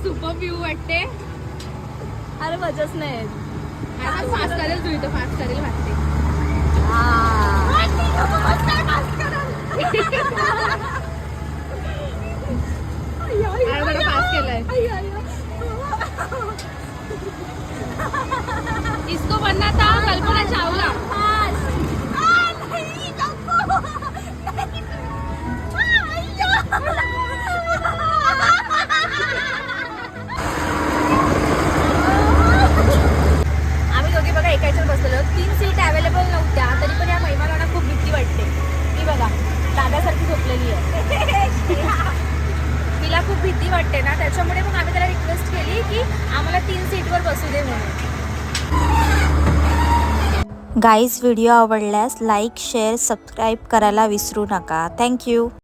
Super view वाटते. अरे मजाच नाही आता फास्ट करेल तू इथं फास्ट करेल वाटते. बरं पास केलाय. इसको बनना था कल्पना चावला. आम्ही दोघे बघा एका याच्यावर बसलेलो. 3 सीट अवेलेबल नव्हत्या तरी पण या महिमाला खूप भीती वाटते. ती बघा दादासारखी झोपलेली आहे. तिला खूप भीती वाटते ना, त्याच्यामुळे मग आम्ही त्याला रिक्वेस्ट केली की आम्हाला 3 सीटवर बसू दे म्हणून. गाईज व्हिडिओ आवडल्यास लाईक शेअर सबस्क्राईब करायला विसरू नका. थँक्यू.